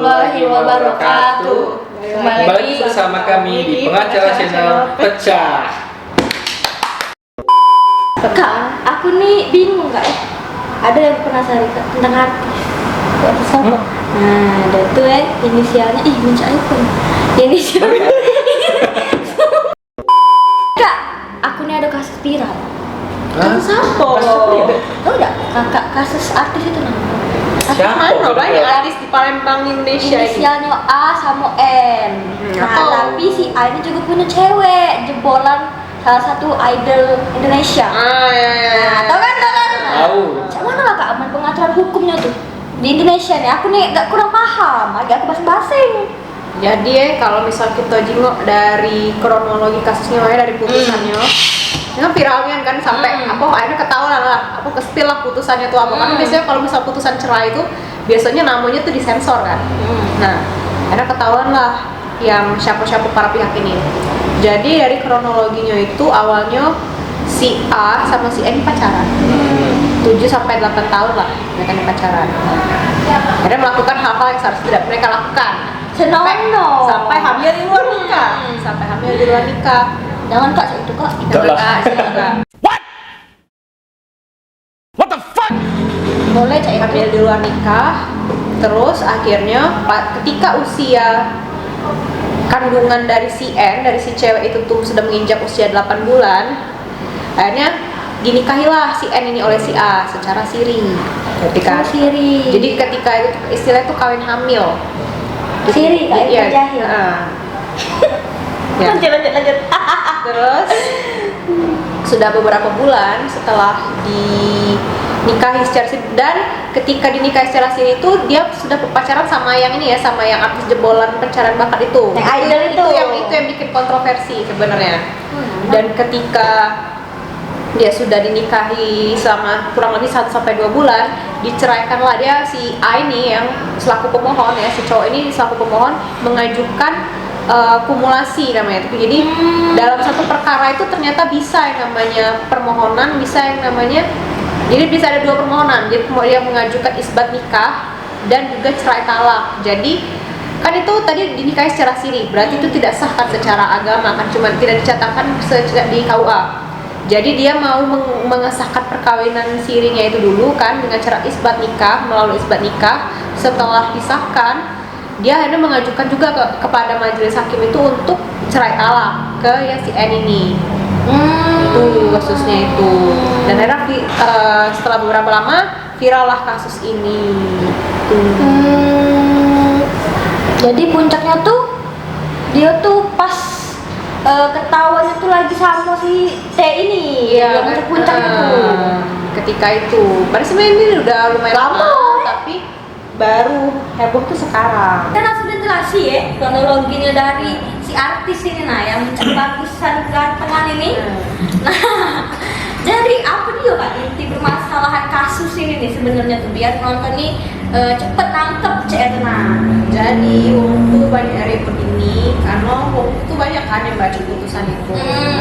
warahmatullahi wabarakatuh. Kembali lagi bersama kami di Pengacara Channel Pecah. Kak, aku nih bingung kak. Ada yang penasaran kak tentang artis. Kok siapa? Nah, ada tuh inisialnya. Minta iPhone. Inisialnya. Kak, aku nih ada kasus viral. Kasus apa? Tahu nggak? Kakak kasus artis itu namanya. Siapa? Banyak artis di Palembang Indonesia ini. Inisialnya A sama M. Nah, tapi si A ini juga punya cewek jebolan salah satu idol Indonesia. Ya. Nah, tahu kan? Tahu. Cak mana lah kak aman pengaturan hukumnya tuh di Indonesia nih? Aku nih gak kurang paham, agak aku basing-basing. Jadi kalau misal kita jenguk dari kronologi kasusnya, dari putusannya, ini kan viralnya kan sampai apa akhirnya ketahuan lah, apa ke-spill lah putusannya tuh apa. Karena biasanya kalau misal putusan cerai itu biasanya namanya tuh disensor kan. Nah, akhirnya ketahuan lah yang siapa-siapa para pihak ini. Jadi dari kronologinya itu awalnya si A sama si N pacaran. 7 sampai 8 tahun lah mereka nih pacaran. Akhirnya melakukan hal-hal yang seharusnya tidak mereka lakukan. Sampai hamil di luar nikah. Jangan kak, itu kak. What the fuck? Boleh cak Hamil di luar nikah. Terus akhirnya ketika usia kandungan dari si N, dari si cewek itu tuh sudah menginjak usia 8 bulan, akhirnya dinikahilah si N ini oleh si A secara siri. Jadi ketika itu istilah itu kawin hamil. Siri kak, Iya. jahil. Ya. Lanjut. Terus sudah beberapa bulan setelah dinikahi secara siri, dan ketika dinikahi secara siri itu dia sudah berpacaran sama yang ini ya, sama yang artis jebolan pencarian bakat itu. Yang idol itu. Yang bikin kontroversi sebenarnya. Dan ketika dia sudah dinikahi selama kurang lebih 1 sampai 2 bulan, diceraikanlah dia si A ini yang selaku pemohon ya, si cowok ini selaku pemohon mengajukan kumulasi namanya itu. Jadi dalam satu perkara itu ternyata bisa yang namanya permohonan, bisa yang namanya, jadi bisa ada 2 permohonan. Jadi dia mengajukan isbat nikah dan juga cerai talak. Jadi kan itu tadi dinikahi secara siri, berarti itu tidak sah kan secara agama kan, cuma tidak dicatatkan di KUA. Jadi dia mau mengesahkan perkawinan sirinya itu dulu kan dengan cara isbat nikah, melalui isbat nikah. Setelah disahkan, dia akhirnya mengajukan juga kepada majelis hakim itu untuk cerai talak ke yang si N ini. Itu kasusnya itu. Dan akhirnya setelah beberapa lama viral lah kasus ini. Jadi puncaknya tuh dia tuh pas ketahuannya tuh lagi sama si T ini, yang puncaknya tuh. Ketika itu, padahal sebenarnya ini udah lumayan lama, tapi baru heboh tuh sekarang. Kan langsung dijelasin ya kronologinya dari si artis ini, nah yang bagusan gantengan ini. Nah, jadi apa dia kak inti permasalahan kasus ini nih sebenarnya tuh, biar penonton nih cepet nangkep cerita. Jadi waktu banyak repot ini karena waktu itu banyak kan yang baca putusan itu.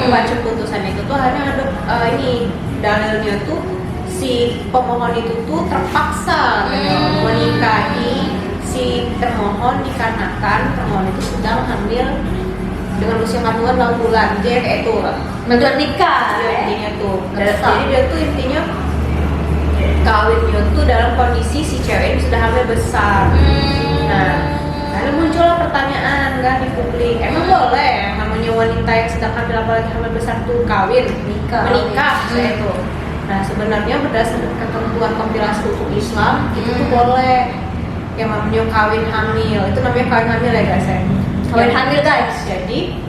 Baca putusan itu tuh hanya ada ini dalilnya tuh si pemohon itu tuh terpaksa menikahi si termohon dikarenakan termohon itu sedang hamil dengan usia kandungan 6 bulan. Jadi kayak itu lah. Menjual nikah. Intinya tuh. Jadi dia tuh intinya kawinnya tuh dalam kondisi si cewek ini sudah hamil besar. Nah, lalu muncullah pertanyaan kan di publik, emang boleh namanya wanita yang sedang hamil apalagi hamil besar tuh kawin, menikah itu. Nah, sebenarnya berdasarkan ketentuan kompilasi hukum Islam itu tuh boleh yang namanya kawin hamil. Itu namanya kawin hamil ya guys ya. Kawin hamil guys. Jadi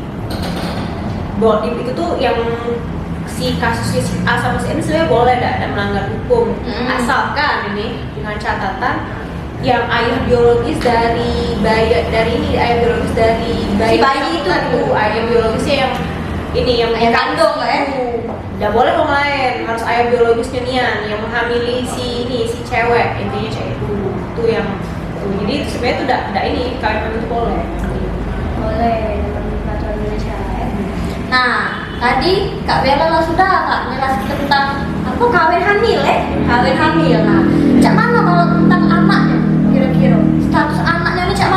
itu tuh yang si kasusnya si A sama si N sebenarnya boleh dan melanggar hukum, asalkan ini dengan catatan yang ayah biologis dari bayi itu tuh ayah biologisnya yang ini yang ayah kandung kan? Nggak boleh orang lain, harus ayah biologisnya nian yang menghamili si cewek, intinya cewek itu yang tuh. Jadi sebenarnya tuh udah ini kawin hamil itu boleh dalam peraturan Indonesia ya. Nah, tadi Kak Bella sudah Kak jelaskan tentang apa kawin hamil ya? Kawin hamil. Nah, cak mana kalau tentang anaknya kira-kira? Status anaknya ini cak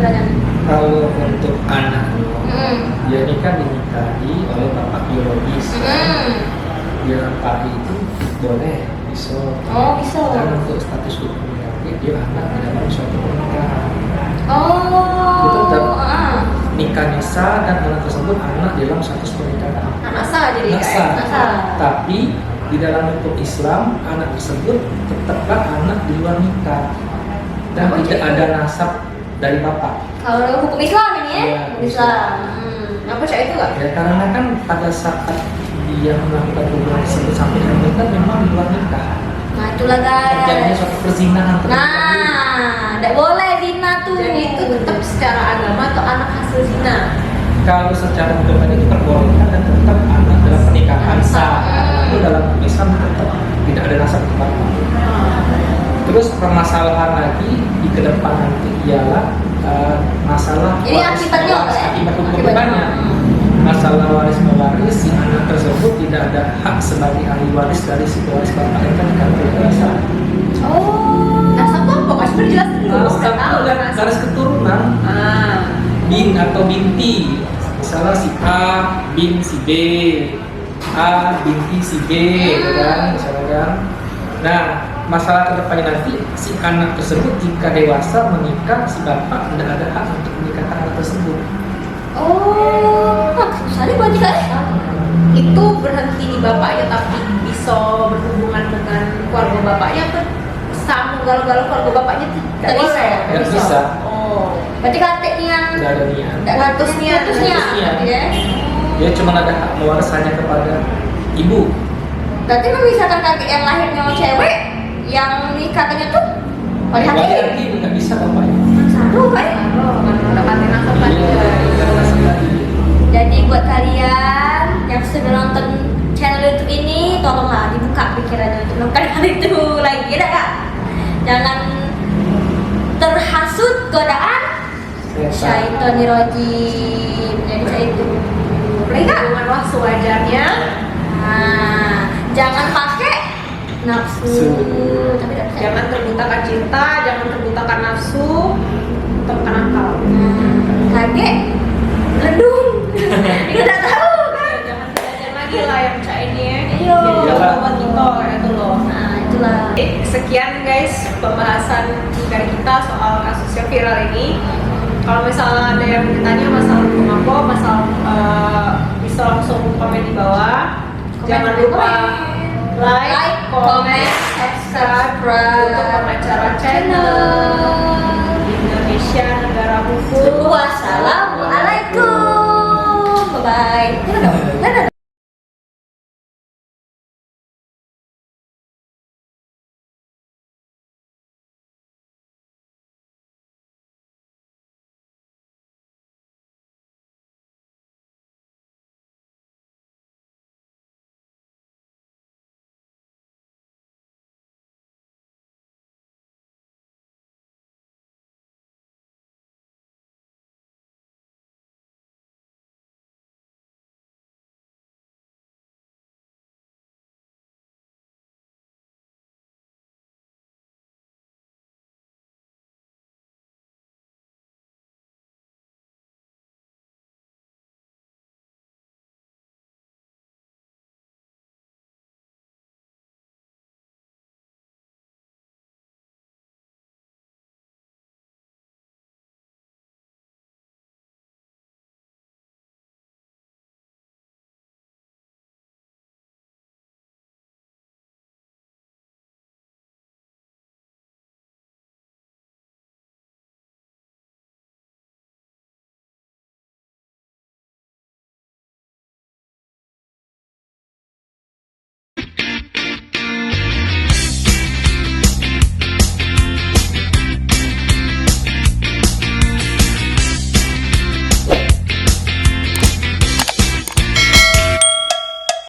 aturannya? Kalau untuk anak, Hmm. dia ini kan dinikahi oleh bapak biologis. Dia nikahi itu boleh, bisa. Oh, bisa. Dan untuk status hukumnya dia anak di dalam suatu pernikahan. Oh. Betul. Ah. Nikahnya sah dan anak tersebut anak dalam status pernikahan. Anak sah jadi Anak kayak. sah. Sah. Tapi di dalam hukum Islam anak tersebut tetaplah anak di luar nikah dan Oh, tidak jadi- ada nasab dari bapak. Kalau hukum Islam ini ya? Iya, Hukum Islam. Apa cak itu nggak? Ya karena kan pada saat dia melakukan hubungan tersebut sampai dengan menikah memang di luar nikah. Nah itulah Terjadinya guys. suatu perzinahan terjadi. Nah, tidak boleh zina tuh. Jadi itu tetap secara agama atau anak hasil zina? Kalau secara hukum itu terbolehkan dan tetap anak dalam pernikahan sah. Itu dalam hukum Islam tetap tidak ada nasab ke bapak. Terus permasalahan lagi di ke depan nanti ialah masalah Ini waris akibatnya apa mewaris, ya? akibat hukum Akibatnya. depannya. Masalah waris mewaris, si anak tersebut tidak ada hak sebagai ahli waris dari si pewaris bapak yang kan dikatakan dewasa. Oh. Nasab tuh apa? Kak Syukur jelasin dulu. Nasab Nggak tahu itu kan nasab. garis keturunan, Ah. bin atau binti. Misalnya si A bin si B, A binti si B, gitu kan, misalnya kan. Nah, masalah kedepannya nanti si anak tersebut jika dewasa menikah, si bapak tidak ada hak untuk menikahkan anak tersebut. Oh. Nah, susah nih berarti guys. Itu berhenti di bapaknya tapi bisa berhubungan dengan keluarga bapaknya kan sama galau-galau keluarga bapaknya tuh Nggak bisa. Nggak bisa. Oh. Berarti kakeknya Tidak ada niat. tidak putusnya. Putusnya. Ya. Dia cuma ada hak mewaris hanya kepada ibu. Berarti kalau misalkan kakek yang lahirnya cewek, yang nikahnya tuh oleh Lagi kakek. lagi nggak bisa bapaknya. Saru kan? Oh, kan mendapatkan nasab tadi. Iya, nggak ada nasab lagi. Jadi buat kalian yang sudah nonton channel YouTube ini, tolonglah dibuka pikirannya untuk melakukan hal itu lagi, ya kak? Jangan terhasut godaan syaitonir rajim. Jadi saya itu, boleh kak? Hubunganlah sewajarnya. Nah, jangan pakai nafsu, Nafsu. tapi tidak Jangan terbutakan cinta, jangan terbutakan nafsu, tekan akal. kaget, ledung, kita tidak tahu kan? Jangan belajar lagi lah yang cak ini ya. Iya. Jadi obat kita kayak itu loh. Nah itulah. Sekian guys pembahasan dari kita soal kasus yang viral ini. Kalau misalnya ada yang bertanya masalah hukum apa, bisa langsung komen di bawah. Jangan lupa like, comment, subscribe untuk pengacara channel Indonesia